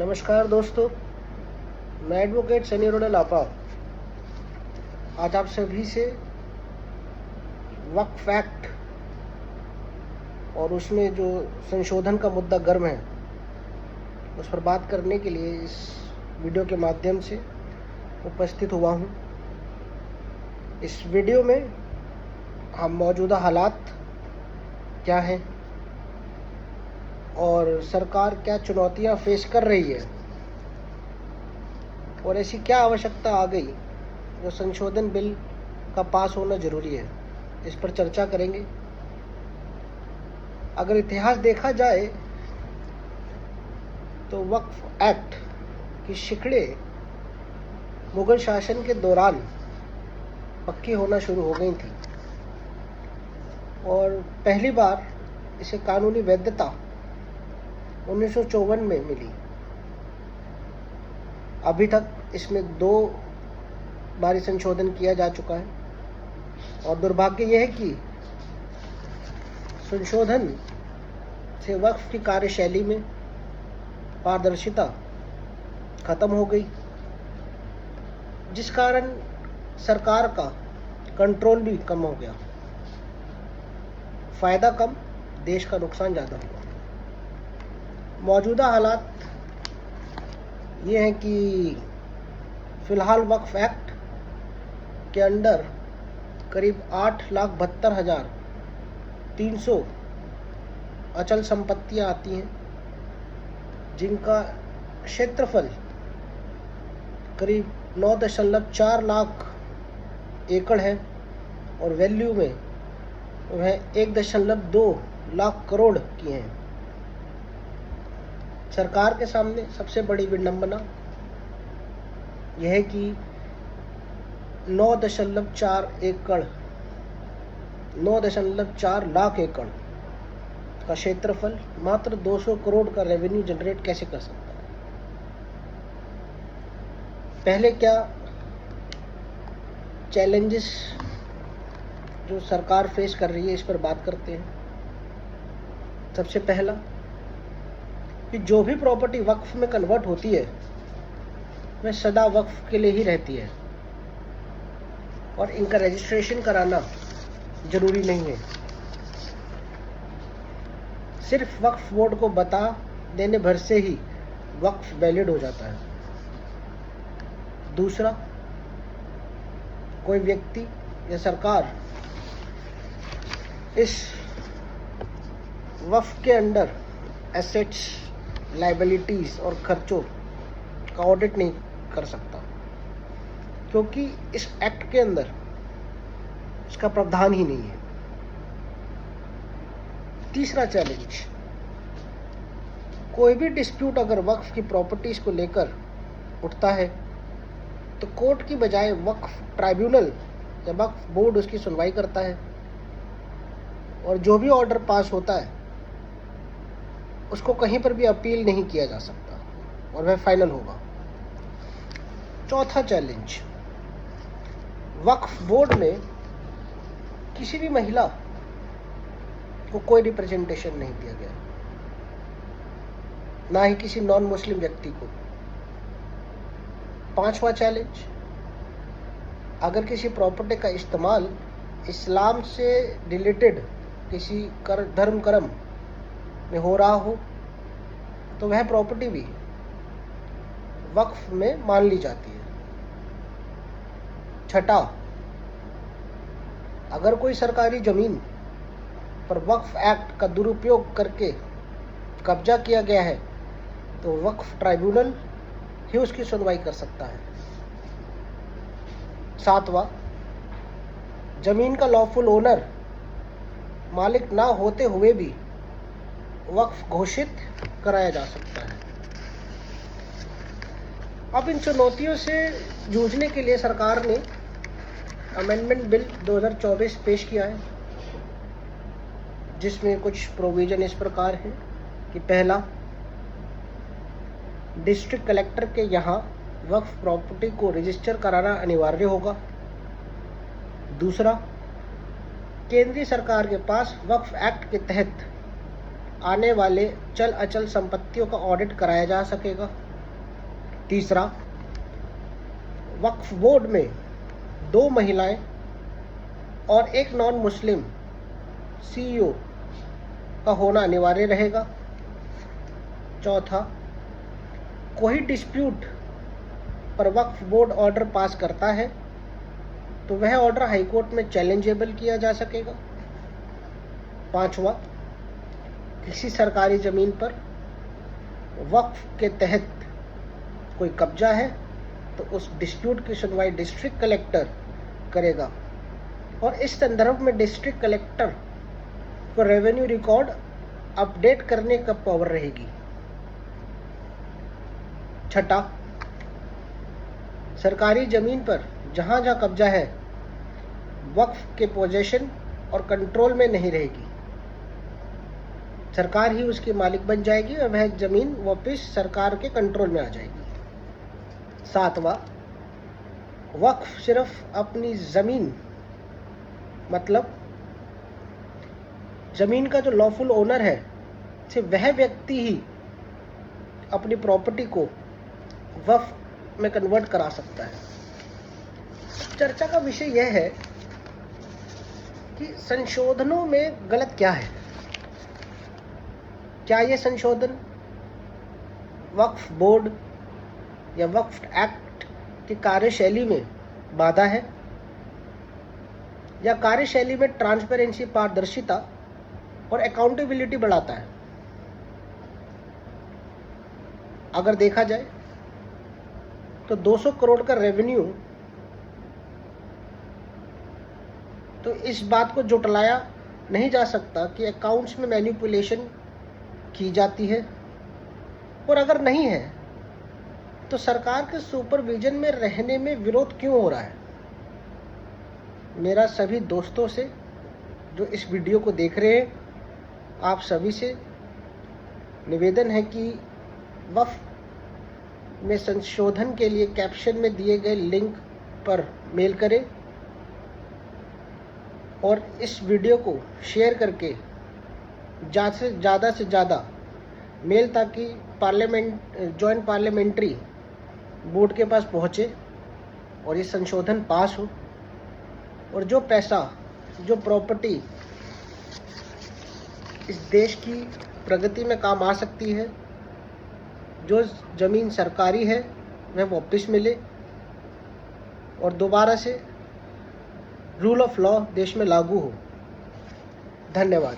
नमस्कार दोस्तों, मैं एडवोकेट सनी अरोड़ा लापा आज आप सभी से वक्फ एक्ट और उसमें जो संशोधन का मुद्दा गर्म है उस पर बात करने के लिए इस वीडियो के माध्यम से उपस्थित हुआ हूँ। इस वीडियो में हम मौजूदा हालात क्या हैं और सरकार क्या चुनौतियां फेस कर रही है और ऐसी क्या आवश्यकता आ गई जो संशोधन बिल का पास होना जरूरी है, इस पर चर्चा करेंगे। अगर इतिहास देखा जाए तो वक्फ एक्ट की शिकड़ें मुगल शासन के दौरान पक्की होना शुरू हो गई थी और पहली बार इसे कानूनी वैधता 1954 में मिली। अभी तक इसमें 2 बारी संशोधन किया जा चुका है और दुर्भाग्य यह है कि संशोधन से वक्फ की कार्यशैली में पारदर्शिता खत्म हो गई, जिस कारण सरकार का कंट्रोल भी कम हो गया। फायदा कम, देश का नुकसान ज़्यादा हुआ। मौजूदा हालात ये हैं कि फ़िलहाल वक्फ एक्ट के अंडर करीब 8,72,300 अचल संपत्तियां आती हैं, जिनका क्षेत्रफल करीब 9.4 लाख एकड़ है और वैल्यू में वह 1.2 लाख करोड़ की हैं। सरकार के सामने सबसे बड़ी विडंबना यह है कि 9.4 लाख एकड़ का क्षेत्रफल मात्र 200 करोड़ का रेवेन्यू जनरेट कैसे कर सकता है। पहले क्या चैलेंजेस जो सरकार फेस कर रही है इस पर बात करते हैं। सबसे पहला कि जो भी प्रॉपर्टी वक्फ में कन्वर्ट होती है वह सदा वक्फ के लिए ही रहती है और इनका रजिस्ट्रेशन कराना जरूरी नहीं है। सिर्फ वक्फ बोर्ड को बता देने भर से ही वक्फ वैलिड हो जाता है। दूसरा, कोई व्यक्ति या सरकार इस वक्फ के अंडर एसेट्स, लायबिलिटीज और खर्चों का ऑडिट नहीं कर सकता, क्योंकि इस एक्ट के अंदर इसका प्रावधान ही नहीं है। तीसरा चैलेंज, कोई भी डिस्प्यूट अगर वक्फ की प्रॉपर्टीज को लेकर उठता है तो कोर्ट की बजाय वक्फ ट्राइब्यूनल या वक्फ बोर्ड उसकी सुनवाई करता है और जो भी ऑर्डर पास होता है उसको कहीं पर भी अपील नहीं किया जा सकता और वह फाइनल होगा। चौथा चैलेंज, वक्फ बोर्ड में किसी भी महिला को कोई रिप्रेजेंटेशन नहीं दिया गया, ना ही किसी नॉन मुस्लिम व्यक्ति को। पांचवा चैलेंज, अगर किसी प्रॉपर्टी का इस्तेमाल इस्लाम से रिलेटेड किसी धर्म कर्म में हो रहा हो तो वह प्रॉपर्टी भी वक्फ में मान ली जाती है। छठा, अगर कोई सरकारी जमीन पर वक्फ एक्ट का दुरुपयोग करके कब्जा किया गया है तो वक्फ ट्राइब्यूनल ही उसकी सुनवाई कर सकता है। सातवां, जमीन का लॉफुल ओनर मालिक ना होते हुए भी वक्फ घोषित कराया जा सकता है। अब इन चुनौतियों से जूझने के लिए सरकार ने अमेंडमेंट बिल 2024 पेश किया है, जिसमें कुछ प्रोविजन इस प्रकार है कि पहला, डिस्ट्रिक्ट कलेक्टर के यहाँ वक्फ प्रॉपर्टी को रजिस्टर कराना अनिवार्य होगा। दूसरा, केंद्रीय सरकार के पास वक्फ एक्ट के तहत आने वाले चल अचल संपत्तियों का ऑडिट कराया जा सकेगा। तीसरा, वक्फ बोर्ड में 2 महिलाएं और एक नॉन मुस्लिम CEO का होना अनिवार्य रहेगा। चौथा, कोई डिस्प्यूट पर वक्फ बोर्ड ऑर्डर पास करता है तो वह ऑर्डर हाईकोर्ट में चैलेंजेबल किया जा सकेगा। पांचवा, किसी सरकारी ज़मीन पर वक्फ के तहत कोई कब्जा है तो उस डिस्प्यूट की सुनवाई डिस्ट्रिक्ट कलेक्टर करेगा और इस संदर्भ में डिस्ट्रिक्ट कलेक्टर को रेवेन्यू रिकॉर्ड अपडेट करने का पावर रहेगी। छठा, सरकारी जमीन पर जहां जहां कब्जा है वक्फ के पोजेशन और कंट्रोल में नहीं रहेगी, सरकार ही उसकी मालिक बन जाएगी और वह जमीन वापस सरकार के कंट्रोल में आ जाएगी। सातवां, वक्फ सिर्फ अपनी जमीन मतलब जमीन का जो लॉफुल ओनर है सिर्फ वह व्यक्ति ही अपनी प्रॉपर्टी को वक्फ में कन्वर्ट करा सकता है। चर्चा का विषय यह है कि संशोधनों में गलत क्या है। क्या ये संशोधन वक्फ बोर्ड या वक्फ एक्ट की कार्यशैली में बाधा है या कार्यशैली में ट्रांसपेरेंसी, पारदर्शिता और अकाउंटेबिलिटी बढ़ाता है? अगर देखा जाए तो 200 करोड़ का रेवेन्यू तो इस बात को जुटलाया नहीं जा सकता कि अकाउंट्स में मैनिपुलेशन की जाती है, और अगर नहीं है तो सरकार के सुपरविजन में रहने में विरोध क्यों हो रहा है? मेरा सभी दोस्तों से जो इस वीडियो को देख रहे हैं, आप सभी से निवेदन है कि वक्फ में संशोधन के लिए कैप्शन में दिए गए लिंक पर मेल करें और इस वीडियो को शेयर करके ज़्यादा से ज़्यादा मेल ताकि जॉइंट पार्लियामेंट्री बोर्ड के पास पहुँचे और ये संशोधन पास हो, और जो पैसा, जो प्रॉपर्टी इस देश की प्रगति में काम आ सकती है, जो ज़मीन सरकारी है, वह वापस मिले और दोबारा से रूल ऑफ लॉ देश में लागू हो। धन्यवाद।